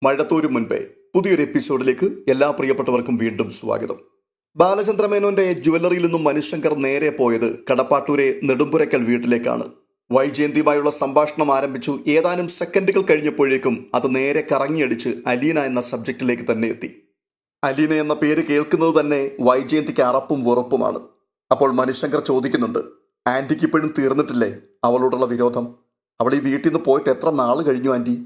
മഴത്തോരു മുൻപേ പുതിയൊരു എപ്പിസോഡിലേക്ക് എല്ലാ പ്രിയപ്പെട്ടവർക്കും വീണ്ടും സ്വാഗതം. ബാലചന്ദ്രമേനോന്റെ ജ്വല്ലറിയിൽ നിന്നും മനുശങ്കർ നേരെ പോയത് കടപ്പാട്ടൂരെ നെടുമ്പുരക്കൽ വീട്ടിലേക്കാണ്. വൈജയന്തിയുമായുള്ള സംഭാഷണം ആരംഭിച്ചു. ഏതാനും സെക്കൻഡുകൾ കഴിഞ്ഞപ്പോഴേക്കും അത് നേരെ കറങ്ങിയടിച്ച് അലീന എന്ന സബ്ജക്റ്റിലേക്ക് തന്നെ എത്തി. അലീന എന്ന പേര് കേൾക്കുന്നത് തന്നെ വൈജയന്തിക്ക് അറപ്പും വെറുപ്പുമാണ്. അപ്പോൾ മനുശങ്കർ ചോദിക്കുന്നുണ്ട്, ആന്റിക്ക് ഇപ്പോഴും തീർന്നിട്ടില്ലേ അവളോടുള്ള വിരോധം? അവൾ ഈ വീട്ടിൽ നിന്ന് പോയിട്ട് എത്ര നാൾ കഴിഞ്ഞു ആന്റി?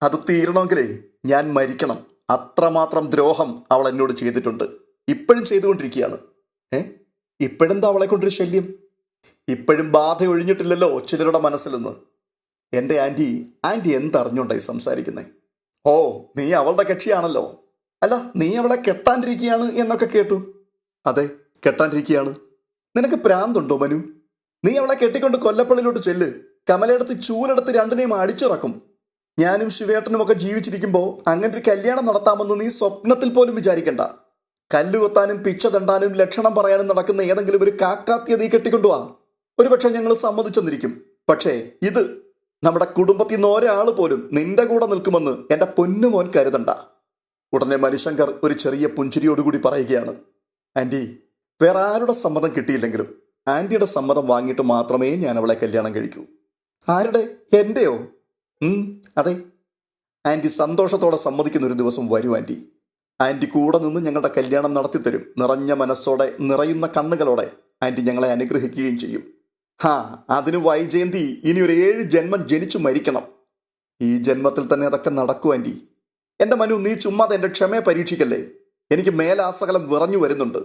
അത് തീരണമെങ്കിലേ ഞാൻ മരിക്കണം. അത്രമാത്രം ദ്രോഹം അവൾ എന്നോട് ചെയ്തിട്ടുണ്ട്. ഇപ്പോഴും ചെയ്തുകൊണ്ടിരിക്കുകയാണ്. ഇപ്പോഴെന്താ അവളെ കൊണ്ടൊരു ശല്യം? ഇപ്പോഴും ബാധ ഒഴിഞ്ഞിട്ടില്ലല്ലോ ചിലരുടെ മനസ്സിൽ നിന്ന്. എൻ്റെ ആന്റി എന്തറിഞ്ഞുണ്ടായി സംസാരിക്കുന്നേ? ഓ, നീ അവളുടെ കക്ഷിയാണല്ലോ. അല്ല, നീ അവളെ കെട്ടാണ്ടിരിക്കുകയാണ് എന്നൊക്കെ കേട്ടു. അതെ, കെട്ടാണ്ടിരിക്കുകയാണ്. നിനക്ക് പ്രാന്തുണ്ടോ മനു? നീ അവളെ കെട്ടിക്കൊണ്ട് കൊല്ലപ്പള്ളിയിലോട്ട് ചെല്ല്. കമലെടുത്ത് ചൂലെടുത്ത് രണ്ടിനെയും അടിച്ചിറക്കും. ഞാനും ശിവേട്ടനുമൊക്കെ ജീവിച്ചിരിക്കുമ്പോൾ അങ്ങനെ ഒരു കല്യാണം നടത്താമെന്ന് നീ സ്വപ്നത്തിൽ പോലും വിചാരിക്കണ്ട. കല്ലുകൊത്താനും പിച്ച തണ്ടാനും ലക്ഷണം പറയാനും നടക്കുന്ന ഏതെങ്കിലും ഒരു കാക്കാത്തിയെ നീ കെട്ടിക്കൊണ്ടുവാ. ഒരുപക്ഷെ ഞങ്ങൾ സമ്മതിച്ചെന്നിരിക്കും. പക്ഷേ ഇത് നമ്മുടെ കുടുംബത്തിൽ നിന്ന് ഒരാൾ പോലും നിന്റെ കൂടെ നിൽക്കുമെന്ന് എൻ്റെ പൊന്നുമോൻ കരുതണ്ട. ഉടനെ മനുശങ്കർ ഒരു ചെറിയ പുഞ്ചിരിയോടുകൂടി പറയുകയാണ്, ആന്റി, വേറെ ആരുടെ സമ്മതം കിട്ടിയില്ലെങ്കിലും ആന്റിയുടെ സമ്മതം വാങ്ങിയിട്ട് മാത്രമേ ഞാൻ അവളെ കല്യാണം കഴിക്കൂ. ആരുടെ? എൻ്റെയോ? അതെ, ആന്റി സന്തോഷത്തോടെ സമ്മതിക്കുന്ന ഒരു ദിവസം വരൂ ആന്റി. ആന്റി കൂടെ നിന്ന് ഞങ്ങളുടെ കല്യാണം നടത്തിത്തരും. നിറഞ്ഞ മനസ്സോടെ, നിറയുന്ന കണ്ണുകളോടെ ആന്റി ഞങ്ങളെ അനുഗ്രഹിക്കുകയും ചെയ്യും. അതിന് വൈജയന്തി ഇനി ഒരു 7 ജന്മം ജനിച്ചു മരിക്കണം. ഈ ജന്മത്തിൽ തന്നെ അതൊക്കെ നടക്കൂ ആന്റി. എൻ്റെ മനു, നീ ചുമ്മാതെ എൻ്റെ ക്ഷമയെ പരീക്ഷിക്കല്ലേ. എനിക്ക് മേലാസകലം വിറഞ്ഞു വരുന്നുണ്ട്.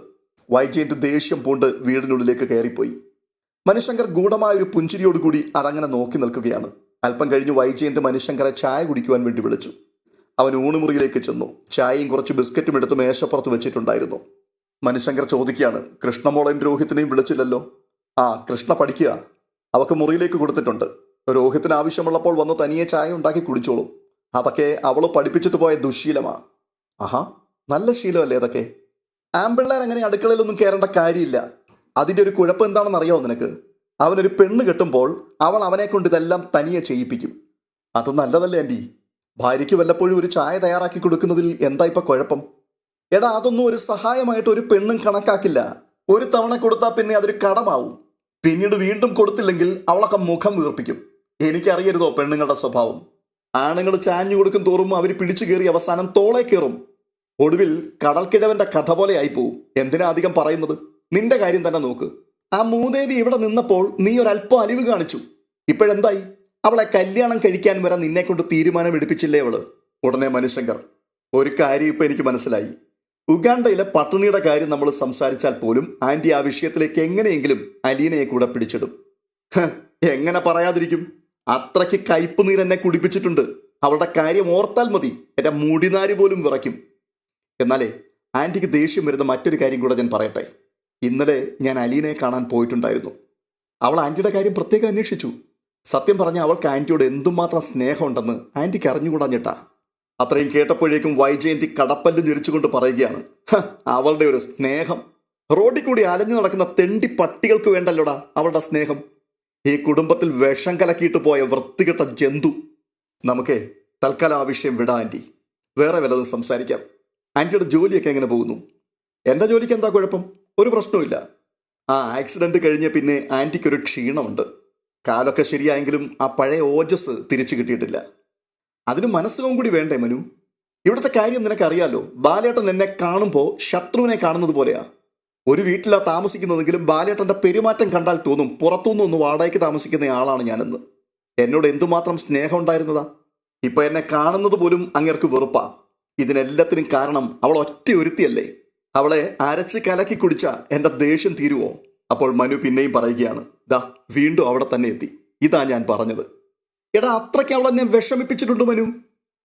വൈജയന്തി ദേഷ്യം പൂണ്ട് വീടിനുള്ളിലേക്ക് കയറിപ്പോയി. മനുശങ്കർ ഗൂഢമായൊരു പുഞ്ചിരിയോടുകൂടി അതങ്ങനെ നോക്കി നിൽക്കുകയാണ്. അല്പം കഴിഞ്ഞ് വൈജയന്തി മനുശങ്കരെ ചായ കുടിക്കുവാൻ വേണ്ടി വിളിച്ചു. അവൻ ഊണുമുറിയിലേക്ക് ചെന്നു. ചായയും കുറച്ച് ബിസ്ക്കറ്റും എടുത്ത് മേശപ്പുറത്ത് വെച്ചിട്ടുണ്ടായിരുന്നു. മനുശങ്കർ ചോദിക്കുകയാണ്, കൃഷ്ണമോളെയും രോഹിത്തിനെയും വിളിച്ചില്ലല്ലോ? കൃഷ്ണ പഠിക്കുക. അവൾക്ക് മുറിയിലേക്ക് കൊടുത്തിട്ടുണ്ട്. രോഹിത്തിന് ആവശ്യമുള്ളപ്പോൾ വന്ന് തനിയെ ചായ ഉണ്ടാക്കി കുടിച്ചോളും. അതൊക്കെ അവൾ പഠിപ്പിച്ചിട്ട് പോയ ദുശീലമാ. നല്ല ശീലമല്ലേ അതൊക്കെ? ആമ്പിള്ളേർ അങ്ങനെ അടുക്കളയിലൊന്നും കയറേണ്ട കാര്യമില്ല. അതിൻ്റെ ഒരു കുഴപ്പം എന്താണെന്ന് അറിയാമോ നിനക്ക്? അവനൊരു പെണ്ണ് കെട്ടുമ്പോൾ അവൾ അവനെ കൊണ്ട് ഇതെല്ലാം തനിയെ ചെയ്യിപ്പിക്കും. അത് നല്ലതല്ലേ ആന്റി? ഭാര്യയ്ക്ക് വല്ലപ്പോഴും ഒരു ചായ തയ്യാറാക്കി കൊടുക്കുന്നതിൽ എന്താ ഇപ്പം കുഴപ്പം? എടാ, അതൊന്നും ഒരു സഹായമായിട്ട് ഒരു പെണ്ണും കണക്കാക്കില്ല. ഒരു തവണ കൊടുത്താൽ പിന്നെ അതൊരു കടമാവും. പിന്നീട് വീണ്ടും കൊടുത്തില്ലെങ്കിൽ അവളൊക്കെ മുഖം വീർപ്പിക്കും. എനിക്കറിയരുതോ പെണ്ണുങ്ങളുടെ സ്വഭാവം? ആണുങ്ങൾ ചാഞ്ഞു കൊടുക്കും തോറും അവർ പിടിച്ചു കയറി അവസാനം തോളെ കയറും. ഒടുവിൽ കടൽക്കിഴവന്റെ കഥ പോലെ ആയിപ്പോവും. എന്തിനാ അധികം പറയുന്നത്? നിന്റെ കാര്യം തന്നെ നോക്ക്. ആ മൂദേവി ഇവിടെ നിന്നപ്പോൾ നീ ഒരല്പം അലിവ് കാണിച്ചു. ഇപ്പോഴെന്തായി? അവളെ കല്യാണം കഴിക്കാൻ വരെ നിന്നെ കൊണ്ട് തീരുമാനം എടുപ്പിച്ചില്ലേ അവള്? ഉടനെ മനുശങ്കർ, ഒരു കാര്യം ഇപ്പം എനിക്ക് മനസ്സിലായി. ഉഗാണ്ടയിലെ പട്ടിണിയുടെ കാര്യം നമ്മൾ സംസാരിച്ചാൽ പോലും ആന്റി ആ വിഷയത്തിലേക്ക് എങ്ങനെയെങ്കിലും അലീനയെ കൂടെ പിടിച്ചിടും. എങ്ങനെ പറയാതിരിക്കും? അത്രയ്ക്ക് കയ്പ് നീരെന്നെ കുടിപ്പിച്ചിട്ടുണ്ട്. അവളുടെ കാര്യം ഓർത്താൽ മതി എൻ്റെ മുടിനാര് പോലും വിറയ്ക്കും. എന്നാലേ ആന്റിക്ക് ദേഷ്യം വരുന്ന മറ്റൊരു കാര്യം കൂടെ ഞാൻ പറയട്ടെ. ഇന്നലെ ഞാൻ അലീനയെ കാണാൻ പോയിട്ടുണ്ടായിരുന്നു. അവൾ ആന്റിയുടെ കാര്യം പ്രത്യേകം അന്വേഷിച്ചു. സത്യം പറഞ്ഞ അവൾക്ക് ആന്റിയോട് എന്തുമാത്രം സ്നേഹമുണ്ടെന്ന് ആന്റിക്ക് അറിഞ്ഞുകൂടാഞ്ഞിട്ടാ. അത്രയും കേട്ടപ്പോഴേക്കും വൈജയന്തി കടപ്പല്ല് ഞെരിച്ചുകൊണ്ട് പറയുകയാണ്, അവളുടെ ഒരു സ്നേഹം! റോഡിൽ കൂടി അലഞ്ഞു നടക്കുന്ന തെണ്ടി പട്ടികൾക്ക് വേണ്ടല്ലോടാ അവളുടെ സ്നേഹം. ഈ കുടുംബത്തിൽ വിഷം കലക്കിയിട്ട് പോയ വൃത്തികെട്ട ജന്തു. നമുക്കേ തൽക്കാലം ആ വിഷയം വിടാം ആന്റി. വേറെ വല്ലതും സംസാരിക്കാം. ആന്റിയുടെ ജോലിയൊക്കെ എങ്ങനെ പോകുന്നു? എൻ്റെ ജോലിക്ക് എന്താ കുഴപ്പം? ഒരു പ്രശ്നവുമില്ല. ആക്സിഡന്റ് കഴിഞ്ഞ് പിന്നെ ആന്റിക്കൊരു ക്ഷീണമുണ്ട്. കാലൊക്കെ ശരിയായെങ്കിലും ആ പഴയ ഓജസ് തിരിച്ചു കിട്ടിയിട്ടില്ല. അതിന് മനസ്സും കൂടി വേണ്ടേ മനു? ഇവിടുത്തെ കാര്യം നിനക്കറിയാലോ. ബാലേട്ടൻ എന്നെ കാണുമ്പോൾ ശത്രുവിനെ കാണുന്നത് പോലെയാ. ഒരു വീട്ടിലാ താമസിക്കുന്നതെങ്കിലും ബാലേട്ടൻ്റെ പെരുമാറ്റം കണ്ടാൽ തോന്നും പുറത്തുനിന്ന് ഒന്ന് വാടകയ്ക്ക് താമസിക്കുന്ന ആളാണ് ഞാനെന്ന്. എന്നോട് എന്തുമാത്രം സ്നേഹം ഉണ്ടായിരുന്നതാ. ഇപ്പൊ എന്നെ കാണുന്നത് പോലും അങ്ങേർക്ക് വെറുപ്പാ. ഇതിനെല്ലാത്തിനും കാരണം അവൾ ഒറ്റ ഒരുത്തിയല്ലേ. അവളെ അരച്ച് കലക്കി കുടിച്ച എൻ്റെ ദേഷ്യം തീരുവോ? അപ്പോൾ മനു പിന്നെയും പറയുകയാണ്, വീണ്ടും അവിടെ തന്നെ എത്തി. ഇതാ ഞാൻ പറഞ്ഞത്. എടാ, അത്രയ്ക്ക് അവൾ എന്നെ വിഷമിപ്പിച്ചിട്ടുണ്ട് മനു.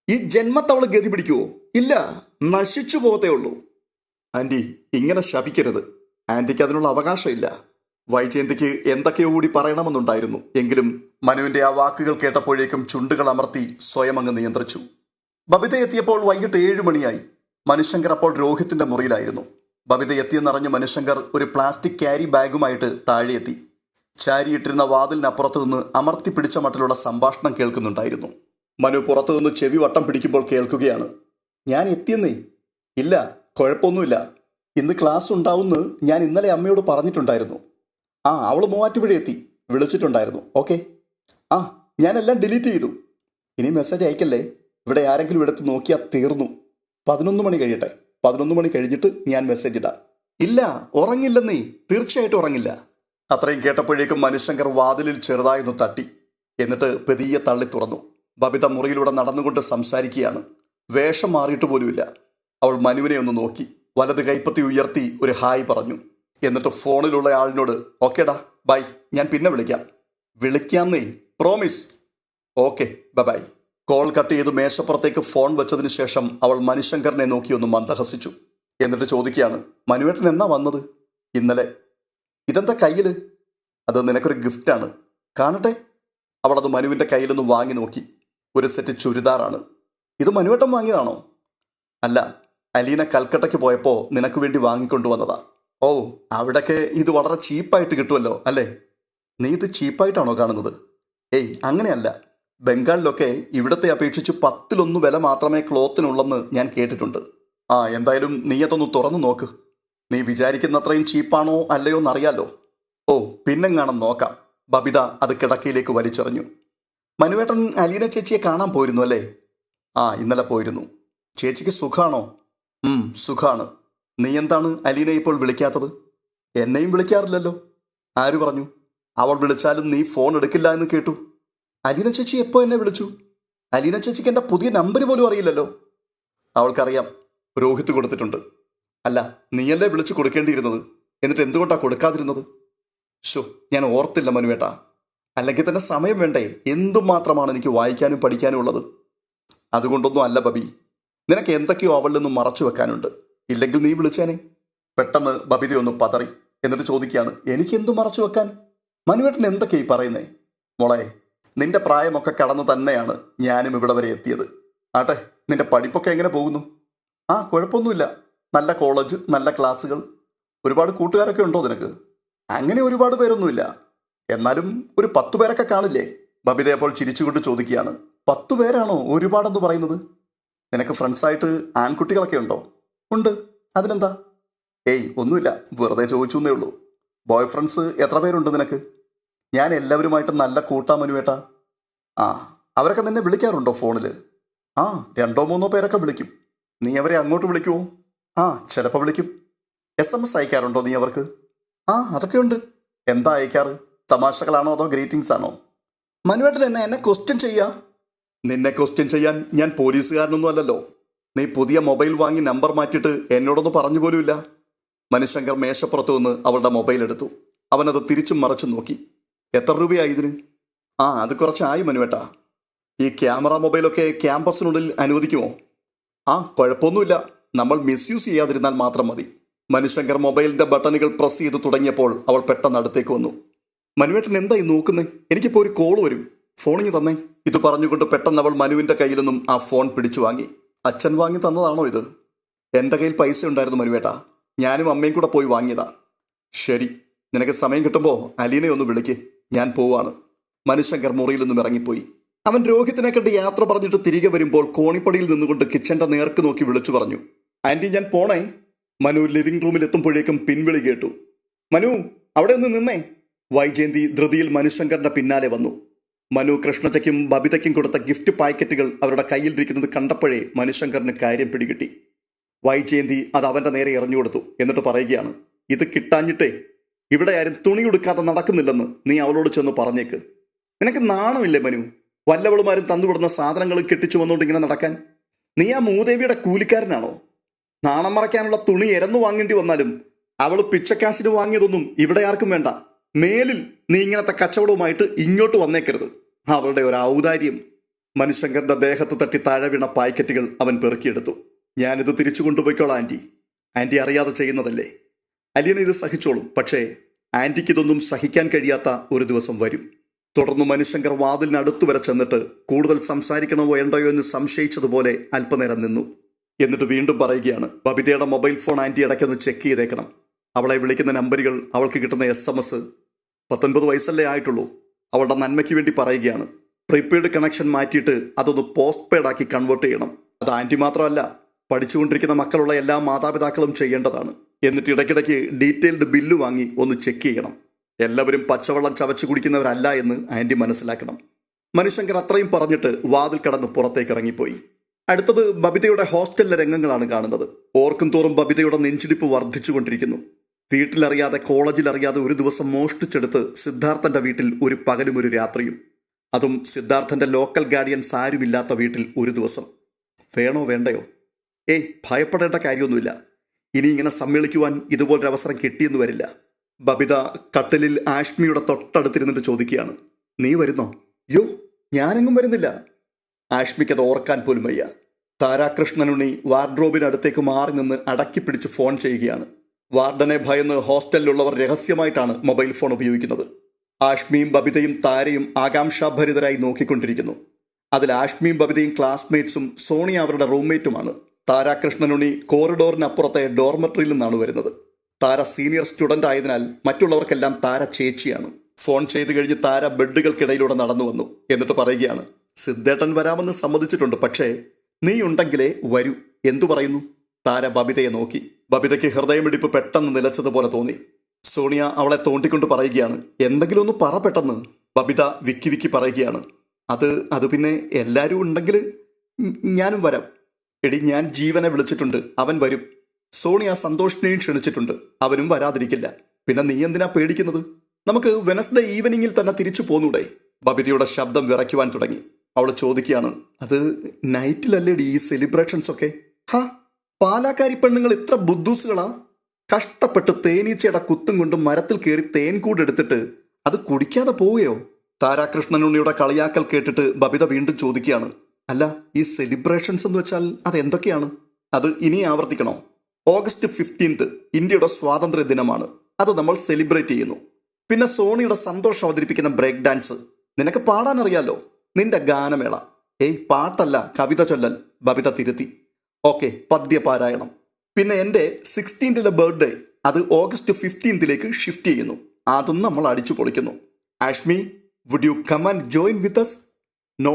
ഈ ജന്മത്തെ അവൾ ഗതി പിടിക്കുവോ? ഇല്ല, നശിച്ചു പോകത്തേ ഉള്ളൂ. ആന്റി, ഇങ്ങനെ ശപിക്കരുത്. ആന്റിക്ക് അതിനുള്ള അവകാശമില്ല. വൈജയന്തിക്ക് എന്തൊക്കെയോ കൂടി പറയണമെന്നുണ്ടായിരുന്നു. എങ്കിലും മനുവിൻ്റെ ആ വാക്കുകൾ കേട്ടപ്പോഴേക്കും ചുണ്ടുകൾ അമർത്തി സ്വയം അങ്ങ് നിയന്ത്രിച്ചു. ബബിത എത്തിയപ്പോൾ വൈകിട്ട് 7 മണിയായി. മനുശങ്കർ അപ്പോൾ രോഹിത്തിന്റെ മുറിയിലായിരുന്നു. ബബിത എത്തിയെന്നറിഞ്ഞ് മനുശങ്കർ ഒരു പ്ലാസ്റ്റിക് ക്യാരി ബാഗുമായിട്ട് താഴെയെത്തി. ചാരിയിട്ടിരുന്ന വാതിലിനപ്പുറത്തു നിന്ന് അമർത്തി പിടിച്ച മട്ടിലുള്ള സംഭാഷണം കേൾക്കുന്നുണ്ടായിരുന്നു. മനു പുറത്തു നിന്ന് ചെവി വട്ടം പിടിക്കുമ്പോൾ കേൾക്കുകയാണ്. ഞാൻ എത്തിയെന്നേ. ഇല്ല, കുഴപ്പമൊന്നുമില്ല. ഇന്ന് ക്ലാസ് ഉണ്ടാവുമെന്ന് ഞാൻ ഇന്നലെ അമ്മയോട് പറഞ്ഞിട്ടുണ്ടായിരുന്നു. അവൾ മൂവാറ്റുപുഴ എത്തി, വിളിച്ചിട്ടുണ്ടായിരുന്നു. ഓക്കെ. ഞാനെല്ലാം ഡിലീറ്റ് ചെയ്തു. ഇനി മെസ്സേജ് അയക്കല്ലേ, ഇവിടെ ആരെങ്കിലും എടുത്ത് നോക്കിയാൽ തീർന്നു. 11 മണി കഴിയട്ടെ. 11 മണി കഴിഞ്ഞിട്ട് ഞാൻ മെസ്സേജ് ഇടാം. ഇല്ല, ഉറങ്ങില്ലെന്നേ, തീർച്ചയായിട്ടും ഉറങ്ങില്ല. അത്രയും കേട്ടപ്പോഴേക്കും മനുശങ്കർ വാതിലിൽ ചെറുതായൊന്ന് തട്ടി. എന്നിട്ട് പെതിയെ തള്ളി തുറന്നു. ബബിത മുറിയിലൂടെ നടന്നുകൊണ്ട് സംസാരിക്കുകയാണ്. വേഷം മാറിയിട്ട് പോലുമില്ല. അവൾ മനുവിനെ ഒന്ന് നോക്കി, വലത് കൈപ്പത്തി ഉയർത്തി ഒരു ഹായ് പറഞ്ഞു. എന്നിട്ട് ഫോണിലുള്ള ആളിനോട് ഓക്കേടാ ബൈ, ഞാൻ പിന്നെ വിളിക്കാം. വിളിക്കാന്നേ, promise. Okay, bye. Call cut ചെയ്ത് മേശപ്പുറത്തേക്ക് ഫോൺ വെച്ചതിന് ശേഷം അവൾ മനുശങ്കറിനെ നോക്കി ഒന്ന് മന്ദഹസിച്ചു. എന്നിട്ട് ചോദിക്കുകയാണ്, മനുവേട്ടൻ എന്നാ വന്നത്? ഇന്നലെ. ഇതെന്താ കയ്യിൽ? അത് നിനക്കൊരു ഗിഫ്റ്റാണ്, കാണട്ടെ. അവളത് മനുവിൻ്റെ കയ്യിലൊന്ന് വാങ്ങി നോക്കി. ഒരു സെറ്റ് ചുരിദാറാണ്. ഇത് മനുവേട്ടൻ വാങ്ങിയതാണോ? അല്ല, അലീന കൽക്കട്ടയ്ക്ക് പോയപ്പോൾ നിനക്ക് വേണ്ടി വാങ്ങിക്കൊണ്ടുവന്നതാ. ഓ, അവിടൊക്കെ ഇത് വളരെ ചീപ്പായിട്ട് കിട്ടുമല്ലോ അല്ലേ? നീ ഇത് ചീപ്പായിട്ടാണോ കാണുന്നത്? ഏയ്, അങ്ങനെയല്ല. ബംഗാളിലൊക്കെ ഇവിടത്തെ അപേക്ഷിച്ച് 10-1 വില മാത്രമേ ക്ലോത്തിനുള്ളെന്ന് ഞാൻ കേട്ടിട്ടുണ്ട്. എന്തായാലും നീ അതൊന്ന് തുറന്നു നോക്ക്. നീ വിചാരിക്കുന്നത്രയും ചീപ്പാണോ അല്ലയോ എന്നറിയാലോ. ഓ, പിന്നെങ്ങാണം നോക്കാം. ബബിത അത് കിടക്കയിലേക്ക് വലിച്ചെറിഞ്ഞു. മനുവേട്ടൻ അലീന ചേച്ചിയെ കാണാൻ പോയിരുന്നു അല്ലേ? ഇന്നലെ പോയിരുന്നു. ചേച്ചിക്ക് സുഖാണോ? സുഖാണ്. നീ എന്താണ് അലീന ഇപ്പോൾ വിളിക്കാത്തത്? എന്നെയും വിളിക്കാറില്ലല്ലോ. ആര് പറഞ്ഞു? അവൾ വിളിച്ചാലും നീ ഫോൺ എടുക്കില്ല എന്ന് കേട്ടു. അലീന ചേച്ചി എപ്പോൾ എന്നെ വിളിച്ചു? അലീന ചേച്ചിക്ക് എൻ്റെ പുതിയ നമ്പർ പോലും അറിയില്ലല്ലോ. അവൾക്കറിയാം, രോഹിത് കൊടുത്തിട്ടുണ്ട്. അല്ല, നീയല്ലേ വിളിച്ചു കൊടുക്കേണ്ടിയിരുന്നത്. എന്നിട്ട് എന്തുകൊണ്ടാണ് കൊടുക്കാതിരുന്നത്? ഞാൻ ഓർത്തില്ല മനുവേട്ടാ. അല്ലെങ്കിൽ തന്നെ സമയം വേണ്ടേ? എന്തുമാത്രമാണ് എനിക്ക് വായിക്കാനും പഠിക്കാനും ഉള്ളത്. അതുകൊണ്ടൊന്നും അല്ല ബബി. നിനക്ക് എന്തൊക്കെയോ അവളിൽ നിന്നും മറച്ചു വെക്കാനുണ്ട്. ഇല്ലെങ്കിൽ നീ വിളിച്ചേനെ. പെട്ടെന്ന് ബബിത ഒന്ന് പതറി. എന്നിട്ട് ചോദിക്കുകയാണ്, എനിക്കെന്തു മറച്ചു വെക്കാൻ? മനുവേട്ടൻ എന്തൊക്കെയായി പറയുന്നേ? മോളെ, നിന്റെ പ്രായമൊക്കെ കടന്നു തന്നെയാണ് ഞാനും ഇവിടെ വരെ എത്തിയത്. ആട്ടെ, നിന്റെ പഠിപ്പൊക്കെ എങ്ങനെ പോകുന്നു? കുഴപ്പമൊന്നുമില്ല. നല്ല കോളേജ്, നല്ല ക്ലാസ്സുകൾ. ഒരുപാട് കൂട്ടുകാരൊക്കെ ഉണ്ടോ നിനക്ക്? അങ്ങനെ ഒരുപാട് പേരൊന്നുമില്ല, എന്നാലും ഒരു 10 പേരൊക്കെ കാണില്ലേ? ബബിത അപ്പോൾ ചിരിച്ചുകൊണ്ട് ചോദിക്കുകയാണ്. 10 പേരാണോ ഒരുപാടെന്ന് പറയുന്നത്? നിനക്ക് ഫ്രണ്ട്സായിട്ട് ആൺകുട്ടികളൊക്കെ ഉണ്ടോ? ഉണ്ട്. അതിനെന്താ? ഏയ്, ഒന്നുമില്ല, വെറുതെ ചോദിച്ചു എന്നേ ഉള്ളൂ. ബോയ് ഫ്രണ്ട്സ് എത്ര പേരുണ്ട് നിനക്ക്? ഞാൻ എല്ലാവരുമായിട്ട് നല്ല കൂട്ടാ മനുവേട്ടാ. അവരൊക്കെ നിന്നെ വിളിക്കാറുണ്ടോ ഫോണിൽ? 2-3 പേരൊക്കെ വിളിക്കും. നീ അവരെ അങ്ങോട്ട് വിളിക്കുമോ? ചിലപ്പോൾ വിളിക്കും. SMS അയക്കാറുണ്ടോ നീ അവർക്ക്? അതൊക്കെ ഉണ്ട്. എന്താ അയക്കാറ്? തമാശകളാണോ അതോ ഗ്രീറ്റിംഗ്സ് ആണോ? മനുവേട്ടൻ എന്നെ ക്വസ്റ്റ്യൻ ചെയ്യാം. നിന്നെ ക്വസ്റ്റ്യൻ ചെയ്യാൻ ഞാൻ പോലീസുകാരനൊന്നും അല്ലല്ലോ. നീ പുതിയ മൊബൈൽ വാങ്ങി നമ്പർ മാറ്റിയിട്ട് എന്നോടൊന്നും പറഞ്ഞു പോലുമില്ല. മനുശങ്കർ മേശപ്പുറത്തു നിന്ന് അവളുടെ മൊബൈൽ എടുത്തു. അവനത് തിരിച്ചും മറച്ചും നോക്കി. എത്ര രൂപയായി ഇതിന്? അത് കുറച്ചായി മനുവേട്ടാ. ഈ ക്യാമറ മൊബൈലൊക്കെ ക്യാമ്പസിനുള്ളിൽ അനുവദിക്കുമോ? കുഴപ്പമൊന്നുമില്ല. നമ്മൾ മിസ്യൂസ് ചെയ്യാതിരുന്നാൽ മാത്രം മതി. മനുശങ്കർ മൊബൈലിൻ്റെ ബട്ടണുകൾ പ്രസ് ചെയ്ത് തുടങ്ങിയപ്പോൾ അവൾ പെട്ടെന്ന് അടുത്തേക്ക് വന്നു. മനുവേട്ടൻ എന്തായി നോക്കുന്നേ? എനിക്കിപ്പോൾ ഒരു കോൾ വരും, ഫോണിങ് തന്നേ. ഇത് പറഞ്ഞുകൊണ്ട് പെട്ടെന്ന് അവൾ മനുവിൻ്റെ കയ്യിൽ നിന്നും ആ ഫോൺ പിടിച്ചു വാങ്ങി. അച്ഛൻ വാങ്ങി തന്നതാണോ ഇത്? എൻ്റെ കയ്യിൽ പൈസ ഉണ്ടായിരുന്നു മനുവേട്ടാ, ഞാനും അമ്മയും കൂടെ പോയി വാങ്ങിയതാ. ശരി, നിനക്ക് സമയം കിട്ടുമ്പോൾ അലീനയെ ഒന്ന് വിളിക്ക്, ഞാൻ പോവാണ്. മനുശങ്കർ മുറിയിൽ നിന്നും ഇറങ്ങിപ്പോയി. അവൻ രോഹിത്തിനെ കണ്ട് യാത്ര പറഞ്ഞിട്ട് തിരികെ വരുമ്പോൾ കോണിപ്പടിയിൽ നിന്നുകൊണ്ട് കിച്ചൻ്റെ നേർക്ക് നോക്കി വിളിച്ചു പറഞ്ഞു, ആൻറ്റി ഞാൻ പോണേ. മനു ലിവിംഗ് റൂമിൽ എത്തുമ്പോഴേക്കും പിൻവിളി കേട്ടു. മനു, അവിടെ ഒന്ന് നിന്നേ. വൈജയന്തി ധൃതിയിൽ മനുശങ്കറിന്റെ പിന്നാലെ വന്നു. മനു കൃഷ്ണയ്ക്കും ബബിതയ്ക്കും കൊടുത്ത ഗിഫ്റ്റ് പാക്കറ്റുകൾ അവരുടെ കയ്യിലിരിക്കുന്നത് കണ്ടപ്പോഴേ മനുശങ്കറിന് കാര്യം പിടികിട്ടി. വൈജയന്തി അത് അവൻ്റെ നേരെ എറിഞ്ഞുകൊടുത്തു. എന്നിട്ട് പറയുകയാണ്, ഇത് കിട്ടാഞ്ഞിട്ടേ ഇവിടെ ആരും തുണി ഉടുക്കാതെ നടക്കുന്നില്ലെന്ന് നീ അവളോട് ചെന്ന് പറഞ്ഞേക്ക്. നിനക്ക് നാണമില്ലേ മനു? വല്ലവളുമാരും തന്നുവിടുന്ന സാധനങ്ങൾ കെട്ടിച്ചു വന്നുകൊണ്ട് ഇങ്ങനെ നടക്കാൻ? നീ ആ മൂദേവിയുടെ കൂലിക്കാരനാണോ? നാണം മറയ്ക്കാനുള്ള തുണി എരന്നു വാങ്ങേണ്ടി വന്നാലും അവൾ പിച്ചക്കാശിന് വാങ്ങിയതൊന്നും ഇവിടെ ആർക്കും വേണ്ട. മേലിൽ നീ ഇങ്ങനത്തെ കച്ചവടവുമായിട്ട് ഇങ്ങോട്ട് വന്നേക്കരുത്. അവളുടെ ഒരു ഔദാര്യം. മനുശങ്കറിന്റെ ദേഹത്ത് തട്ടി താഴെ വീണ പാക്കറ്റുകൾ അവൻ പെറുക്കിയെടുത്തു. ഞാനിത് തിരിച്ചു കൊണ്ടുപോയിക്കോളാം ആൻറ്റി. ആൻറ്റി അറിയാതെ ചെയ്യുന്നതല്ലേ. അലീന ഇത് സഹിച്ചോളും. പക്ഷേ ആൻറ്റിക്ക് ഇതൊന്നും സഹിക്കാൻ കഴിയാത്ത ഒരു ദിവസം വരും. തുടർന്ന് മനുശങ്കർ വാതിലിനടുത്തു വരെ ചെന്നിട്ട് കൂടുതൽ സംസാരിക്കണമോ വേണ്ടയോ എന്ന് സംശയിച്ചതുപോലെ അല്പനേരം നിന്നു. എന്നിട്ട് വീണ്ടും പറയുകയാണ്, ബബിതയുടെ മൊബൈൽ ഫോൺ ആൻറ്റി ഇടയ്ക്കൊന്ന് ചെക്ക് ചെയ്തേക്കണം. അവളെ വിളിക്കുന്ന നമ്പറുകൾ, അവൾക്ക് കിട്ടുന്ന SMS. 19 വയസ്സല്ലേ ആയിട്ടുള്ളൂ. അവളുടെ നന്മയ്ക്ക് വേണ്ടി പറയുകയാണ്. പ്രീപെയ്ഡ് കണക്ഷൻ മാറ്റിയിട്ട് അതൊന്ന് പോസ്റ്റ് പെയ്ഡ് ആക്കി കൺവേർട്ട് ചെയ്യണം. അത് ആൻറ്റി മാത്രമല്ല, പഠിച്ചുകൊണ്ടിരിക്കുന്ന മക്കളുള്ള എല്ലാ മാതാപിതാക്കളും ചെയ്യേണ്ടതാണ്. എന്നിട്ട് ഇടയ്ക്കിടയ്ക്ക് ഡീറ്റെയിൽഡ് ബില്ല് വാങ്ങി ഒന്ന് ചെക്ക് ചെയ്യണം. എല്ലാവരും പച്ചവെള്ളം ചവച്ചു കുടിക്കുന്നവരല്ല എന്ന് ആൻറ്റി മനസ്സിലാക്കണം. മനുശങ്കർ അത്രയും പറഞ്ഞിട്ട് വാതിൽ കടന്ന് പുറത്തേക്ക് ഇറങ്ങിപ്പോയി. അടുത്തത് ബബിതയുടെ ഹോസ്റ്റലിലെ രംഗങ്ങളാണ് കാണുന്നത്. ഓർക്കും തോറും ബബിതയുടെ നെഞ്ചിടിപ്പ് വർദ്ധിച്ചുകൊണ്ടിരിക്കുന്നു. വീട്ടിലറിയാതെ കോളേജിലറിയാതെ ഒരു ദിവസം മോഷ്ടിച്ചെടുത്ത് സിദ്ധാർത്ഥന്റെ വീട്ടിൽ ഒരു പകലും ഒരു രാത്രിയും. അതും സിദ്ധാർത്ഥന്റെ ലോക്കൽ ഗാർഡിയൻസ് ആരുമില്ലാത്ത വീട്ടിൽ ഒരു ദിവസം. വേണോ വേണ്ടയോ? ഭയപ്പെടേണ്ട കാര്യമൊന്നുമില്ല. ഇനി ഇങ്ങനെ സമ്മേളിക്കുവാൻ ഇതുപോലൊരു അവസരം കിട്ടിയെന്ന് വരില്ല. ബബിത കട്ടിലിൽ ആഷ്മിയുടെ തൊട്ടടുത്തിരുന്നിട്ട് ചോദിക്കുകയാണ്, നീ വരുന്നോ? യോ, ഞാനെങ്ങും വരുന്നില്ല. ആഷ്മിക്കത് ഓർക്കാൻ പോലും വയ്യ. താരാകൃഷ്ണനുണ്ണി വാർഡ്രോബിനടുത്തേക്ക് മാറി നിന്ന് അടക്കി പിടിച്ച് ഫോൺ ചെയ്യുകയാണ്. വാർഡനെ ഭയന്ന് ഹോസ്റ്റലിലുള്ളവർ രഹസ്യമായിട്ടാണ് മൊബൈൽ ഫോൺ ഉപയോഗിക്കുന്നത്. ആഷ്മിയും ബബിതയും താരയും ആകാംക്ഷാഭരിതരായി നോക്കിക്കൊണ്ടിരിക്കുന്നു. അതിൽ ആഷ്മിയും ബബിതയും ക്ലാസ്മേറ്റ്സും സോണിയ അവരുടെ റൂംമേറ്റുമാണ്. താരാകൃഷ്ണനുണ്ണി കോറിഡോറിനപ്പുറത്തെ ഡോർമെട്രിയിൽ നിന്നാണ് വരുന്നത്. താര സീനിയർ സ്റ്റുഡൻ്റ് ആയതിനാൽ മറ്റുള്ളവർക്കെല്ലാം താര ചേച്ചിയാണ്. ഫോൺ ചെയ്ത് കഴിഞ്ഞ് താര ബെഡുകൾക്കിടയിലൂടെ നടന്നു വന്നു. എന്നിട്ട് പറയുകയാണ്, സിദ്ധേട്ടൻ വരാമെന്ന് സമ്മതിച്ചിട്ടുണ്ട്, പക്ഷേ നീ ഉണ്ടെങ്കിലേ വരൂ. എന്തു പറയുന്നു? താര ബബിതയെ നോക്കി. ബബിതയ്ക്ക് ഹൃദയമിടിപ്പ് പെട്ടെന്ന് നിലച്ചതുപോലെ തോന്നി. സോണിയ അവളെ തോണ്ടിക്കൊണ്ട് പറയുകയാണ്, എന്തെങ്കിലും ഒന്ന് പറ പെട്ടെന്ന്. ബബിത വിക്കി വിക്കി പറയുകയാണ്, അത് പിന്നെ എല്ലാവരും ഉണ്ടെങ്കിൽ ഞാനും വരാം. എടി, ഞാൻ ജീവനെ വിളിച്ചിട്ടുണ്ട്, അവൻ വരും. സോണിയ സന്തോഷിനെയും ക്ഷണിച്ചിട്ടുണ്ട്, അവനും വരാതിരിക്കില്ല. പിന്നെ നീ എന്തിനാ പേടിക്കുന്നത്? നമുക്ക് വെനസ്ഡേ ഈവനിങ്ങിൽ തന്നെ തിരിച്ചു പോന്നൂടെ? ബബിതയുടെ ശബ്ദം വിറയ്ക്കുവാൻ തുടങ്ങി. അവൾ ചോദിക്കുകയാണ്, അത് നൈറ്റിലല്ലേടി ഈ സെലിബ്രേഷൻസ് ഒക്കെ? പാലാക്കാരി പെണ്ണുങ്ങൾ ഇത്ര ബുദ്ധൂസുകളാ? കഷ്ടപ്പെട്ട് തേനീച്ചയുടെ കുത്തും കൊണ്ട് മരത്തിൽ കയറി തേൻ കൂടെടുത്തിട്ട് അത് കുടിക്കാതെ പോവുകയോ? താരാകൃഷ്ണനുണ്ണിയുടെ കളിയാക്കൽ കേട്ടിട്ട് ബബിത വീണ്ടും ചോദിക്കുകയാണ്, അല്ല, ഈ സെലിബ്രേഷൻസ് എന്ന് വെച്ചാൽ അതെന്തൊക്കെയാണ്? അത് ഇനി ആവർത്തിക്കണോ? ഓഗസ്റ്റ് 15 ഇന്ത്യയുടെ സ്വാതന്ത്ര്യ ദിനമാണ്. അത് നമ്മൾ സെലിബ്രേറ്റ് ചെയ്യുന്നു. പിന്നെ സോണിയുടെ സന്തോഷം അവതരിപ്പിക്കുന്ന ബ്രേക്ക് ഡാൻസ്. നിനക്ക് പാടാനറിയാലോ, നിന്റെ ഗാനമേള. പാട്ടല്ല, കവിത ചൊല്ലൽ. ബബിത തിരുത്തി. ഓക്കെ, പദ്യപാരായണം. പിന്നെ എൻ്റെ 16th ബർത്ത്ഡേ അത് ഓഗസ്റ്റ് 15 ഷിഫ്റ്റ് ചെയ്യുന്നു. അതും നമ്മൾ അടിച്ചു പൊളിക്കുന്നു. Ashmi, would you come and join with us? No.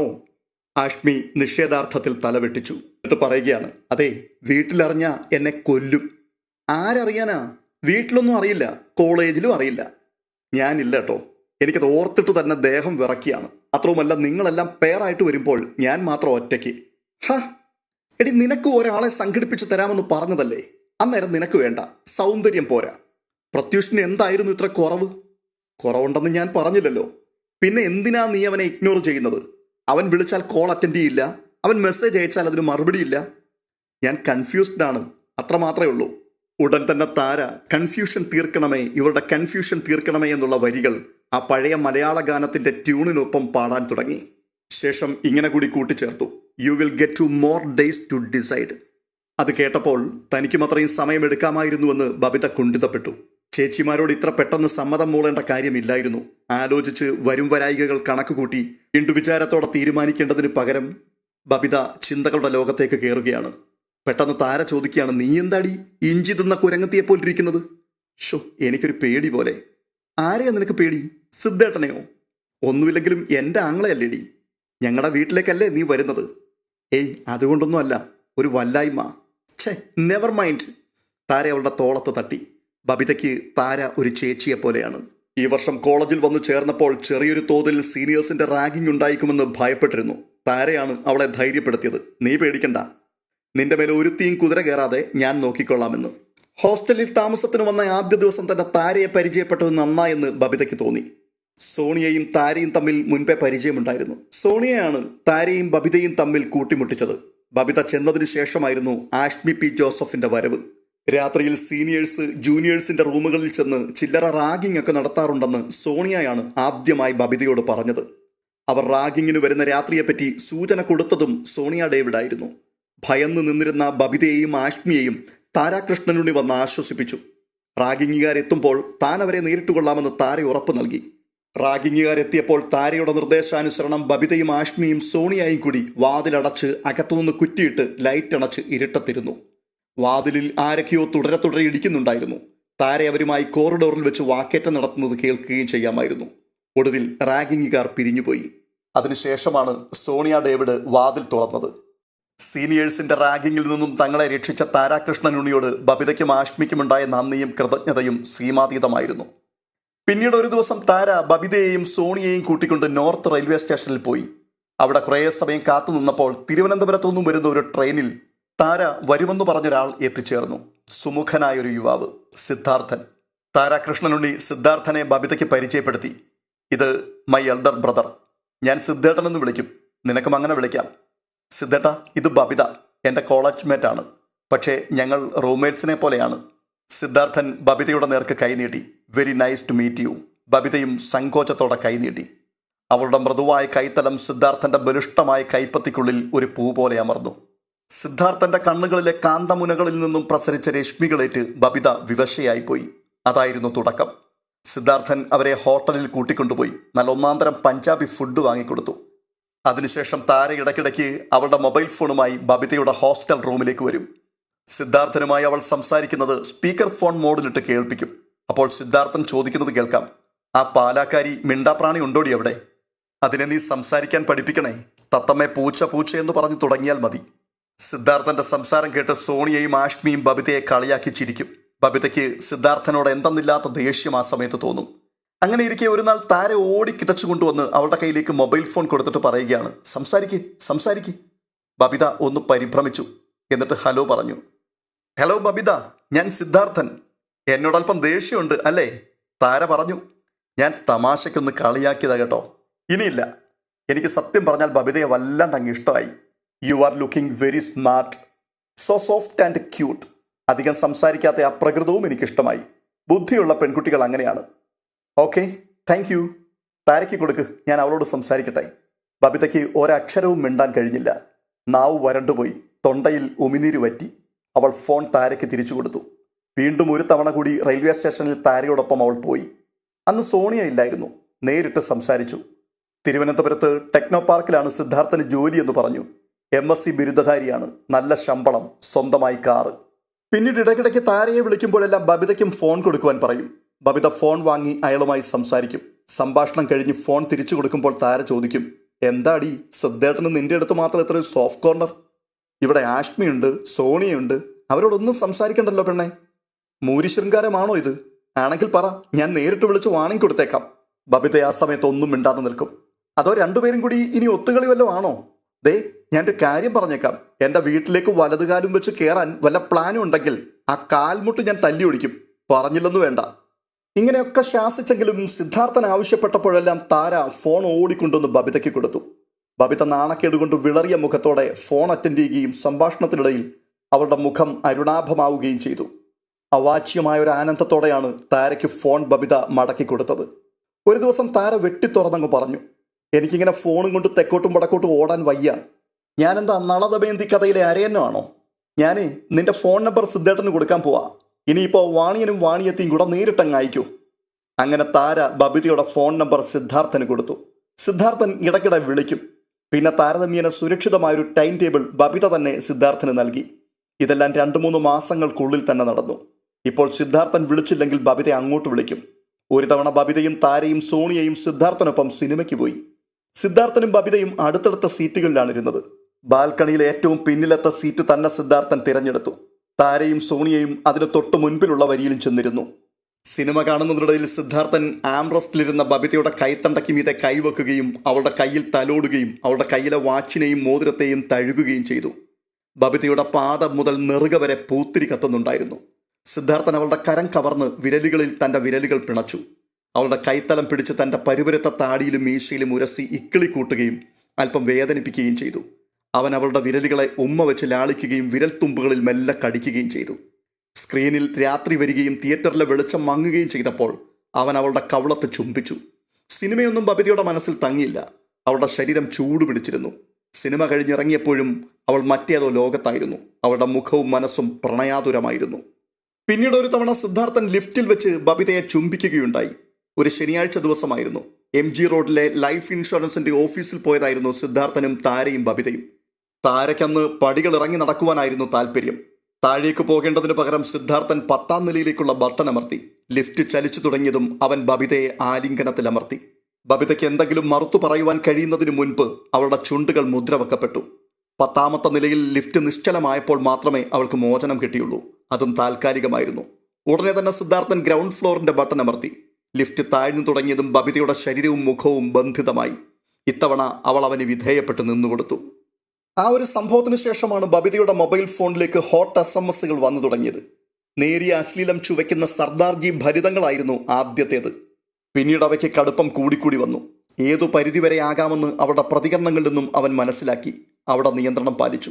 Ashmi നിഷേധാർത്ഥത്തിൽ തലവെട്ടിച്ചു. എന്നിട്ട് പറയുകയാണ്, അതെ, വീട്ടിലറിഞ്ഞാ എന്നെ കൊല്ലും. ആരറിയാനാ? വീട്ടിലൊന്നും അറിയില്ല, കോളേജിലും അറിയില്ല. ഞാനില്ല കേട്ടോ. എനിക്കത് ഓർത്തിട്ട് തന്നെ ദേഹം വിറക്കിയാണ്. അത്രവുമല്ല, നിങ്ങളെല്ലാം പെയറായിട്ട് വരുമ്പോൾ ഞാൻ മാത്രം ഒറ്റയ്ക്ക്. എടി, നിനക്ക് ഒരാളെ സംഘടിപ്പിച്ച് തരാമെന്ന് പറഞ്ഞതല്ലേ? അന്നേരം നിനക്ക് വേണ്ട, സൗന്ദര്യം പോരാ. പ്രത്യൂഷിന് എന്തായിരുന്നു ഇത്ര കുറവുണ്ടെന്ന് ഞാൻ പറഞ്ഞില്ലല്ലോ. പിന്നെ എന്തിനാ നീ അവനെ ഇഗ്നോർ ചെയ്യുന്നത്? അവൻ വിളിച്ചാൽ കോൾ അറ്റൻഡ് ചെയ്യില്ല, അവൻ മെസ്സേജ് അയച്ചാൽ അതിന് മറുപടിയില്ല. ഞാൻ കൺഫ്യൂസ്ഡ് ആണ്, അത്രമാത്രമേ ഉള്ളൂ. ഉടൻ തന്നെ താര കൺഫ്യൂഷൻ തീർക്കണമേ, ഇവരുടെ കൺഫ്യൂഷൻ തീർക്കണമേ എന്നുള്ള വരികൾ ആ പഴയ മലയാള ഗാനത്തിന്റെ ട്യൂണിനൊപ്പം പാടാൻ തുടങ്ങി. ശേഷം ഇങ്ങനെ കൂടി കൂട്ടിച്ചേർത്തു, you will get 2 more days to decide. അത് കേട്ടപ്പോൾ തനിക്കും അത്രയും സമയമെടുക്കാമായിരുന്നുവെന്ന് ബബിത കുണ്ഠിതപ്പെട്ടു. ചേച്ചിമാരോട് ഇത്ര പെട്ടെന്ന് സമ്മതം മൂളേണ്ട കാര്യമില്ലായിരുന്നു. ആലോചിച്ച് വരും വരായികകൾ കണക്കുകൂട്ടി വിചാരത്തോടെ തീരുമാനിക്കേണ്ടതിന് പകരം ബബിത ചിന്തകളുടെ ലോകത്തേക്ക് കയറുകയാണ്. പെട്ടെന്ന് താര ചോദിക്കുകയാണ്, നീ എന്താടി ഇഞ്ചി തിന്ന കുരങ്ങത്തിയെപ്പോലിരിക്കുന്നത്? എനിക്കൊരു പേടി പോലെ. ആരെയാ നിനക്ക് പേടി? സിദ്ധേട്ടനെയോ? ഒന്നുമില്ലെങ്കിലും എൻ്റെ ആങ്ങളെയല്ലേടി. ഞങ്ങളുടെ വീട്ടിലേക്കല്ലേ നീ വരുന്നത്? അതുകൊണ്ടൊന്നും അല്ല, ഒരു വല്ലായ്മ. Never mind. താര അവളുടെ തോളത്ത് തട്ടി. ബബിതയ്ക്ക് താര ഒരു ചേച്ചിയെ പോലെയാണ്. ഈ വർഷം കോളേജിൽ വന്നു ചേർന്നപ്പോൾ ചെറിയൊരു തോതിൽ സീനിയേഴ്സിന്റെ റാഗിംഗ് ഉണ്ടായിരിക്കുമെന്ന് ഭയപ്പെട്ടിരുന്നു. താരയാണ് അവളെ ധൈര്യപ്പെടുത്തിയത്. നീ പേടിക്കണ്ട, നിന്റെ മേലെ ഒരുത്തിയും കുതിര കയറാതെ ഞാൻ നോക്കിക്കൊള്ളാമെന്ന്. ഹോസ്റ്റലിൽ താമസത്തിന് വന്ന ആദ്യ ദിവസം തന്നെ താരയെ പരിചയപ്പെട്ടത് നന്നായെന്ന് ബബിതയ്ക്ക് തോന്നി. സോണിയയും താരയും തമ്മിൽ മുൻപേ പരിചയമുണ്ടായിരുന്നു. സോണിയയാണ് താരയും ബബിതയും തമ്മിൽ കൂട്ടിമുട്ടിച്ചത്. ബബിത ചെന്നതിന് ശേഷമായിരുന്നു ആഷ്മി പി ജോസഫിന്റെ വരവ്. രാത്രിയിൽ സീനിയേഴ്സ് ജൂനിയേഴ്സിന്റെ റൂമുകളിൽ ചെന്ന് ചില്ലറ റാഗിംഗ് ഒക്കെ നടത്താറുണ്ടെന്ന് സോണിയയാണ് ആദ്യമായി ബബിതയോട് പറഞ്ഞത്. അവർ റാഗിങ്ങിന് വരുന്ന രാത്രിയെപ്പറ്റി സൂചന കൊടുത്തതും സോണിയ ഡേവിഡായിരുന്നു. ഭയന്ന് നിന്നിരുന്ന ബബിതയെയും ആഷ്മിയെയും താരാകൃഷ്ണനുണ്ണി വന്ന് ആശ്വസിപ്പിച്ചു. റാഗിങ്ങുകാരെത്തുമ്പോൾ താൻ അവരെ നേരിട്ട് കൊള്ളാമെന്ന് താര ഉറപ്പ് നൽകി. റാഗിങ്ങുകാരെത്തിയപ്പോൾ താരയുടെ നിർദ്ദേശാനുസരണം ബബിതയും ആഷ്മിയും സോണിയയും കൂടി വാതിലടച്ച് അകത്തുനിന്ന് കുറ്റിയിട്ട് ലൈറ്റ് അണച്ച് ഇരുട്ടത്തിരുന്നു. വാതിലിൽ ആരൊക്കെയോ തുടരെ ഇടിക്കുന്നുണ്ടായിരുന്നു. താര അവരുമായി കോറിഡോറിൽ വെച്ച് വാക്കേറ്റം നടത്തുന്നത് കേൾക്കുകയും ചെയ്യാമായിരുന്നു. ഒടുവിൽ റാഗിങ്ങുകാർ പിരിഞ്ഞുപോയി. അതിനുശേഷമാണ് സോണിയ ഡേവിഡ് വാതിൽ തുറന്നത്. സീനിയേഴ്സിന്റെ റാഗിങ്ങിൽ നിന്നും തങ്ങളെ രക്ഷിച്ച താരാകൃഷ്ണൻ ഉണ്ണിയോട് ബബിതയ്ക്കും ആഷ്മിക്കുമുണ്ടായ നന്ദിയും കൃതജ്ഞതയും സീമാതീതമായിരുന്നു. പിന്നീട് ഒരു ദിവസം താര ബബിതയെയും സോണിയെയും കൂട്ടിക്കൊണ്ട് നോർത്ത് റെയിൽവേ സ്റ്റേഷനിൽ പോയി. അവിടെ കുറേ സമയം കാത്തു നിന്നപ്പോൾ തിരുവനന്തപുരത്തു നിന്നും വരുന്ന ഒരു ട്രെയിനിൽ താര വരുമെന്ന് പറഞ്ഞൊരാൾ എത്തിച്ചേർന്നു. സുമുഖനായൊരു യുവാവ്, സിദ്ധാർത്ഥൻ. താരാകൃഷ്ണനുണ്ണി സിദ്ധാർത്ഥനെ ബബിതയ്ക്ക് പരിചയപ്പെടുത്തി. ഇത് മൈ എൽഡർ ബ്രദർ, ഞാൻ സിദ്ധേട്ടനെന്ന് വിളിക്കും, നിനക്കും അങ്ങനെ വിളിക്കാം. സിദ്ധേട്ട, ഇത് ബബിത, എൻ്റെ കോളേജ് മേറ്റാണ്, പക്ഷേ ഞങ്ങൾ റൂംമേറ്റ്സിനെ പോലെയാണ്. സിദ്ധാർത്ഥൻ ബബിതയുടെ നേർക്ക് കൈനീട്ടി. Very nice to meet you. ബബിതയും സങ്കോചത്തോടെ കൈനീട്ടി. അവളുടെ മൃദുവായ കൈത്തലം സിദ്ധാർത്ഥന്റെ ബലിഷ്ടമായ കൈപ്പത്തിക്കുള്ളിൽ ഒരു പൂ പോലെ അമർന്നു. സിദ്ധാർത്ഥന്റെ കണ്ണുകളിലെ കാന്തമുനകളിൽ നിന്നും പ്രസരിച്ച രശ്മികളേറ്റ് ബബിത വിവശയായിപ്പോയി. അതായിരുന്നു തുടക്കം. സിദ്ധാർത്ഥൻ അവരെ ഹോട്ടലിൽ കൂട്ടിക്കൊണ്ടുപോയി നല്ല ഒന്നാന്തരം പഞ്ചാബി ഫുഡ് വാങ്ങിക്കൊടുത്തു. അതിനുശേഷം താര ഇടയ്ക്കിടയ്ക്ക് അവളുടെ മൊബൈൽ ഫോണുമായി ബബിതയുടെ ഹോസ്റ്റൽ റൂമിലേക്ക് വരും. സിദ്ധാർത്ഥനുമായി അവൾ സംസാരിക്കുന്നത് സ്പീക്കർ ഫോൺ മോഡിലിട്ട് കേൾപ്പിക്കും. അപ്പോൾ സിദ്ധാർത്ഥൻ ചോദിക്കുന്നത് കേൾക്കാം, ആ പാലാക്കാരി മിണ്ടാപ്രാണി ഉണ്ടോടി അവിടെ? അതിനെ നീ സംസാരിക്കാൻ പഠിപ്പിക്കണേ, തത്തമ്മേ പൂച്ച പൂച്ച എന്ന് പറഞ്ഞു തുടങ്ങിയാൽ മതി. സിദ്ധാർത്ഥന്റെ സംസാരം കേട്ട് സോണിയയും ആഷ്മിയും ബബിതയെ കളിയാക്കി ചിരിക്കും. ബബിതയ്ക്ക് സിദ്ധാർത്ഥനോട് എന്തെന്നില്ലാത്ത ദേഷ്യം ആ സമയത്ത് തോന്നും. അങ്ങനെ ഇരിക്കെ ഒരു നാൾ താര ഓടി കിതച്ചു കൊണ്ടുവന്ന് അവളുടെ കയ്യിലേക്ക് മൊബൈൽ ഫോൺ കൊടുത്തിട്ട് പറയുകയാണ്, സംസാരിക്ക്. ബബിത ഒന്ന് പരിഭ്രമിച്ചു. എന്നിട്ട് ഹലോ പറഞ്ഞു. ഹലോ ബബിത, ഞാൻ സിദ്ധാർത്ഥൻ. എന്നോടൽപ്പം ദേഷ്യമുണ്ട് അല്ലേ? താര പറഞ്ഞു. ഞാൻ തമാശയ്ക്കൊന്ന് കളിയാക്കിയതാ കേട്ടോ. ഇനിയില്ല, എനിക്ക് സത്യം പറഞ്ഞാൽ ബബിതയെ വല്ലാണ്ട് അങ്ങ് ഇഷ്ടമായി. You are looking very smart, so soft and cute. അധികം സംസാരിക്കാത്ത അപ്രകൃതവും എനിക്കിഷ്ടമായി. ബുദ്ധിയുള്ള പെൺകുട്ടികൾ അങ്ങനെയാണ്. Okay, thank you. താരയ്ക്ക് കൊടുക്ക്, ഞാൻ അവളോട് സംസാരിക്കട്ടെ. ബബിതയ്ക്ക് ഒരക്ഷരവും മിണ്ടാൻ കഴിഞ്ഞില്ല. നാവ് വരണ്ടുപോയി, തൊണ്ടയിൽ ഉമിനീര് വറ്റി. അവൾ ഫോൺ താരയ്ക്ക് തിരിച്ചു കൊടുത്തു. വീണ്ടും ഒരു തവണ കൂടി റെയിൽവേ സ്റ്റേഷനിൽ താരയോടൊപ്പം അവൾ പോയി. അന്ന് സോണിയ ഇല്ലായിരുന്നു. നേരിട്ട് സംസാരിച്ചു. തിരുവനന്തപുരത്ത് ടെക്നോ പാർക്കിലാണ് സിദ്ധാർത്ഥന് ജോലി എന്ന് പറഞ്ഞു. MSc ബിരുദധാരിയാണ്, നല്ല ശമ്പളം, സ്വന്തമായി കാറ്. പിന്നീട് ഇടയ്ക്കിടയ്ക്ക് താരയെ വിളിക്കുമ്പോഴെല്ലാം ബബിതയ്ക്കും ഫോൺ കൊടുക്കുവാൻ പറയും. ബബിത ഫോൺ വാങ്ങി അയാളുമായി സംസാരിക്കും. സംഭാഷണം കഴിഞ്ഞ് ഫോൺ തിരിച്ചു കൊടുക്കുമ്പോൾ താര ചോദിക്കും, എന്താടി സിദ്ധേട്ടന് നിന്റെ അടുത്ത് മാത്രം ഇത്രയും സോഫ്റ്റ് കോർണർ? ഇവിടെ ആഷ്മിയുണ്ട്, സോണിയുണ്ട്, അവരോടൊന്നും സംസാരിക്കണ്ടല്ലോ പെണ്ണെ. മൂരിശൃംഗാരമാണോ ഇത്? ആണെങ്കിൽ പറ, ഞാൻ നേരിട്ട് വിളിച്ച് വാണിംഗ് കൊടുത്തേക്കാം. ബബിത ആ സമയത്ത് ഒന്നും മിണ്ടാതെ നിൽക്കും. അതോ രണ്ടുപേരും കൂടി ഇനി ഒത്തുകളി വല്ലതും ആണോ? ദേ, ഞാനൊരു കാര്യം പറഞ്ഞേക്കാം. എൻ്റെ വീട്ടിലേക്ക് വലതുകാലും വെച്ച് കയറാൻ വല്ല പ്ലാനും ഉണ്ടെങ്കിൽ ആ കാൽമുട്ട് ഞാൻ തല്ലി ഒടിക്കും. പറഞ്ഞില്ലെന്ന് വേണ്ട. ഇങ്ങനെയൊക്കെ ശാസിച്ചെങ്കിലും സിദ്ധാർത്ഥൻ ആവശ്യപ്പെട്ടപ്പോഴെല്ലാം താര ഫോൺ ഓടിക്കൊണ്ടുവന്ന് ബബിതയ്ക്ക് കൊടുത്തു. ബബിത നാണക്കേടുകൊണ്ട് വിളറിയ മുഖത്തോടെ ഫോൺ അറ്റൻഡ് ചെയ്യുകയും സംഭാഷണത്തിനിടയിൽ അവളുടെ മുഖം അരുണാഭമാവുകയും ചെയ്തു. അവാച്യമായ ഒരു ആനന്ദത്തോടെയാണ് താരയ്ക്ക് ഫോൺ ബബിത മടക്കി കൊടുത്തത്. ഒരു ദിവസം താര വെട്ടിത്തുറന്നങ്ങ് പറഞ്ഞു, എനിക്കിങ്ങനെ ഫോണും കൊണ്ട് തെക്കോട്ടും വടക്കോട്ടും ഓടാൻ വയ്യ. ഞാനെന്താ നളദമയന്തി കഥയിലെ അരയന്നോ ആണോ? ഞാനേ നിന്റെ ഫോൺ നമ്പർ സിദ്ധേട്ടന് കൊടുക്കാൻ പോവാ. ഇനിയിപ്പോൾ വാണിയനും വാണിയത്തെയും കൂടെ നേരിട്ടങ്ങ് അയക്കൂ. അങ്ങനെ താര ബബിതയുടെ ഫോൺ നമ്പർ സിദ്ധാർത്ഥന് കൊടുത്തു. സിദ്ധാർത്ഥൻ ഇടയ്ക്കിടെ വിളിക്കും. പിന്നെ താരതമ്യേന സുരക്ഷിതമായൊരു ടൈം ടേബിൾ ബബിത തന്നെ സിദ്ധാർത്ഥന് നൽകി. ഇതെല്ലാം 2-3 മാസങ്ങൾക്കുള്ളിൽ തന്നെ നടന്നു. ഇപ്പോൾ സിദ്ധാർത്ഥൻ വിളിച്ചില്ലെങ്കിൽ ബബിത അങ്ങോട്ട് വിളിക്കും. ഒരു തവണ ബബിതയും താരയും സോണിയയും സിദ്ധാർത്ഥനൊപ്പം സിനിമയ്ക്ക് പോയി. സിദ്ധാർത്ഥനും ബബിതയും അടുത്തടുത്ത സീറ്റുകളിലാണ് ഇരുന്നത്. ബാൽക്കണിയിലെ ഏറ്റവും പിന്നിലത്തെ സീറ്റ് തന്നെ സിദ്ധാർത്ഥൻ തിരഞ്ഞെടുത്തു. താരയും സോണിയയും അതിന് തൊട്ട് മുൻപിലുള്ള വരിയിലും ചെന്നിരുന്നു. സിനിമ കാണുന്നതിനിടയിൽ സിദ്ധാർത്ഥൻ ആംറസ്റ്റിലിരുന്ന ബബിതയുടെ കൈത്തണ്ടയ്ക്ക് മീതെ കൈവെക്കുകയും അവളുടെ കയ്യിൽ തലോടുകയും അവളുടെ കയ്യിലെ വാച്ചിനെയും മോതിരത്തെയും തഴുകുകയും ചെയ്തു. ബബിതയുടെ പാദം മുതൽ നെറുക വരെ പൂത്തിരി കത്തുന്നുണ്ടായിരുന്നു. സിദ്ധാർത്ഥൻ അവളുടെ കരം കവർന്ന് വിരലുകളിൽ തൻ്റെ വിരലുകൾ പിണച്ചു. അവളുടെ കൈത്തലം പിടിച്ച് തൻ്റെ പരുപരുത്ത താടിയിലും മീശയിലും ഉരസി ഇക്കിളി കൂട്ടുകയും അല്പം വേദനിപ്പിക്കുകയും ചെയ്തു. അവൻ അവളുടെ വിരലുകളെ ഉമ്മ വെച്ച് ലാളിക്കുകയും വിരൽത്തുമ്പുകളിൽ മെല്ലെ കടിക്കുകയും ചെയ്തു. സ്ക്രീനിൽ രാത്രി വരികയും തിയേറ്ററിലെ വെളിച്ചം മങ്ങുകയും ചെയ്തപ്പോൾ അവൻ അവളുടെ കവിളത്ത് ചുംബിച്ചു. സിനിമയൊന്നും ബബിതയുടെ മനസ്സിൽ തങ്ങിയില്ല. അവളുടെ ശരീരം ചൂടുപിടിച്ചിരുന്നു. സിനിമ കഴിഞ്ഞിറങ്ങിയപ്പോഴും അവൾ മറ്റേതോ ലോകത്തായിരുന്നു. അവളുടെ മുഖവും മനസ്സും പ്രണയാതുരമായിരുന്നു. പിന്നീട് ഒരു തവണ സിദ്ധാർത്ഥൻ ലിഫ്റ്റിൽ വെച്ച് ബബിതയെ ചുംബിക്കുകയുണ്ടായി. ഒരു ശനിയാഴ്ച ദിവസമായിരുന്നു. MG റോഡിലെ ലൈഫ് ഇൻഷുറൻസിന്റെ ഓഫീസിൽ പോയതായിരുന്നു സിദ്ധാർത്ഥനും താരയും ബബിതയും. താരയ്ക്കന്ന് പടികൾ ഇറങ്ങി നടക്കുവാനായിരുന്നു താല്പര്യം. താഴേക്ക് പോകേണ്ടതിന് പകരം സിദ്ധാർത്ഥൻ 10ാം നിലയിലേക്കുള്ള ബട്ടൺ അമർത്തി. ലിഫ്റ്റ് ചലിച്ചു തുടങ്ങിയതും അവൻ ബബിതയെ ആലിംഗനത്തിൽ അമർത്തി. ബബിതയ്ക്ക് എന്തെങ്കിലും മറുത്തു പറയുവാൻ കഴിയുന്നതിന് മുൻപ് അവളുടെ ചുണ്ടുകൾ മുദ്രവെക്കപ്പെട്ടു. 10ാമത്തെ നിലയിൽ ലിഫ്റ്റ് നിശ്ചലമായപ്പോൾ മാത്രമേ അവൾക്ക് മോചനം കിട്ടിയുള്ളൂ. അതും താൽക്കാലികമായിരുന്നു. ഉടനെ തന്നെ സിദ്ധാർത്ഥൻ ഗ്രൗണ്ട് ഫ്ലോറിന്റെ ബട്ടൺ അമർത്തി. ലിഫ്റ്റ് താഴ്ന്നു തുടങ്ങിയതും ബബിതയുടെ ശരീരവും മുഖവും ബന്ധിതമായി. ഇത്തവണ അവൾ അവന് വിധേയപ്പെട്ട് നിന്നുകൊടുത്തു. ആ ഒരു സംഭവത്തിന് ശേഷമാണ് ബബിതയുടെ മൊബൈൽ ഫോണിലേക്ക് ഹോട്ട് SMS വന്നു തുടങ്ങിയത്. നേരിയ അശ്ലീലം ചുവയ്ക്കുന്ന സർദാർജി ഭരിതങ്ങളായിരുന്നു ആദ്യത്തേത്. പിന്നീട് അവയ്ക്ക് കടുപ്പം കൂടിക്കൂടി വന്നു. ഏതു പരിധിവരെ ആകാമെന്ന് അവരുടെ പ്രതികരണങ്ങളിൽ നിന്നും അവൻ മനസ്സിലാക്കി. അവിടെ നിയന്ത്രണം പാലിച്ചു.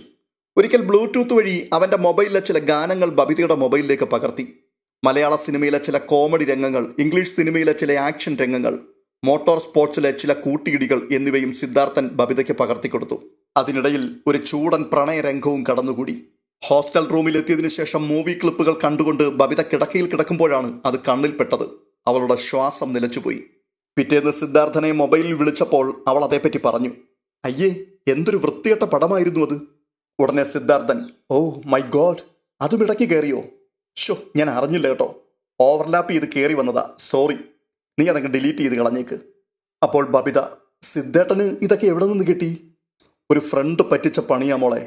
ഒരിക്കൽ ബ്ലൂടൂത്ത് വഴി അവൻ്റെ മൊബൈലിലെ ചില ഗാനങ്ങൾ ബബിതയുടെ മൊബൈലിലേക്ക് പകർത്തി. മലയാള സിനിമയിലെ ചില കോമഡി രംഗങ്ങൾ, ഇംഗ്ലീഷ് സിനിമയിലെ ചില ആക്ഷൻ രംഗങ്ങൾ, മോട്ടോർ സ്പോർട്സിലെ ചില കൂട്ടിയിടികൾ എന്നിവയും സിദ്ധാർത്ഥൻ ബബിതയ്ക്ക് പകർത്തിക്കൊടുത്തു. അതിനിടയിൽ ഒരു ചൂടൻ പ്രണയരംഗവും കടന്നുകൂടി. ഹോസ്റ്റൽ റൂമിലെത്തിയതിനു ശേഷം മൂവി ക്ലിപ്പുകൾ കണ്ടുകൊണ്ട് ബബിത കിടക്കയിൽ കിടക്കുമ്പോഴാണ് അത് കണ്ണിൽപ്പെട്ടത്. അവളുടെ ശ്വാസം നിലച്ചുപോയി. പിറ്റേന്ന് സിദ്ധാർത്ഥനെ മൊബൈലിൽ വിളിച്ചപ്പോൾ അവൾ അതേപ്പറ്റി പറഞ്ഞു. അയ്യേ, എന്തൊരു വൃത്തികെട്ട പടമായിരുന്നു അത്. ഉടനെ സിദ്ധാർത്ഥൻ, ഓ മൈ ഗോഡ്, അതും ഇടയ്ക്ക് കയറിയോ? ഞാൻ അറിഞ്ഞില്ല കേട്ടോ, ഓവർലാപ്പ് ചെയ്ത് കയറി വന്നതാ, സോറി, നീ അതങ്ങ് ഡിലീറ്റ് ചെയ്ത് കളഞ്ഞേക്ക്. അപ്പോൾ ബബിത, സിദ്ധേട്ടന് ഇതൊക്കെ എവിടെ നിന്ന് കിട്ടി? ഒരു ഫ്രണ്ട് പറ്റിച്ച പണിയാ മോളെ.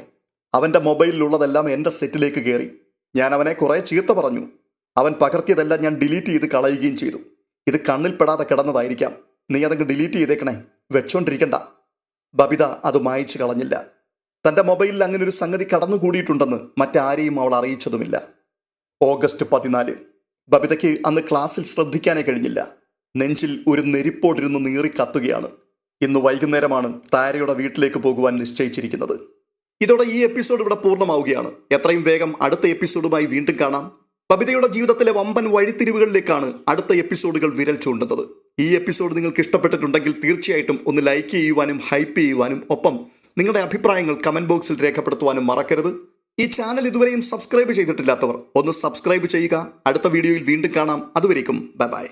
അവൻ്റെ മൊബൈലിലുള്ളതെല്ലാം എൻ്റെ സെറ്റിലേക്ക് കയറി. ഞാൻ അവനെ കുറേ ചീത്ത പറഞ്ഞു. അവൻ പകർത്തിയതെല്ലാം ഞാൻ ഡിലീറ്റ് ചെയ്ത് കളയുകയും ചെയ്തു. ഇത് കണ്ണിൽപ്പെടാതെ കിടന്നതായിരിക്കാം. നീ അതങ്ങ് ഡിലീറ്റ് ചെയ്തേക്കണേ, വെച്ചോണ്ടിരിക്കണ്ട. ബബിത അത് മായ്ച്ചു കളഞ്ഞില്ല. തൻ്റെ മൊബൈലിൽ അങ്ങനെ ഒരു സംഗതി കടന്നുകൂടിയിട്ടുണ്ടെന്ന് മറ്റാരെയും അവൾ അറിയിച്ചതുമില്ല. ഓഗസ്റ്റ് 14. ബബിതയ്ക്ക് അന്ന് ക്ലാസ്സിൽ ശ്രദ്ധിക്കാനേ കഴിഞ്ഞില്ല. നെഞ്ചിൽ ഒരു നെരിപ്പോടിരുന്ന് നീറി കത്തുകയാണ്. ഇന്ന് വൈകുന്നേരമാണ് താരയുടെ വീട്ടിലേക്ക് പോകുവാൻ നിശ്ചയിച്ചിരിക്കുന്നത്. ഇതോടെ ഈ എപ്പിസോഡ് ഇവിടെ പൂർണ്ണമാവുകയാണ്. എത്രയും വേഗം അടുത്ത എപ്പിസോഡുമായി വീണ്ടും കാണാം. ബബിതയുടെ ജീവിതത്തിലെ വമ്പൻ വഴിത്തിരിവുകളിലേക്കാണ് അടുത്ത എപ്പിസോഡുകൾ വിരൽ ചൂണ്ടുന്നത്. ഈ എപ്പിസോഡ് നിങ്ങൾക്ക് ഇഷ്ടപ്പെട്ടിട്ടുണ്ടെങ്കിൽ തീർച്ചയായിട്ടും ഒന്ന് ലൈക്ക് ചെയ്യുവാനും ഹൈപ്പ് ചെയ്യുവാനും ഒപ്പം നിങ്ങളുടെ അഭിപ്രായങ്ങൾ കമൻറ്റ് ബോക്സിൽ രേഖപ്പെടുത്തുവാനും മറക്കരുത്. ഈ ചാനൽ ഇതുവരെയും സബ്സ്ക്രൈബ് ചെയ്തിട്ടില്ലാത്തവർ ഒന്ന് സബ്സ്ക്രൈബ് ചെയ്യുക. അടുത്ത വീഡിയോയിൽ വീണ്ടും കാണാം. അതുവരേക്കും ബൈ ബൈ.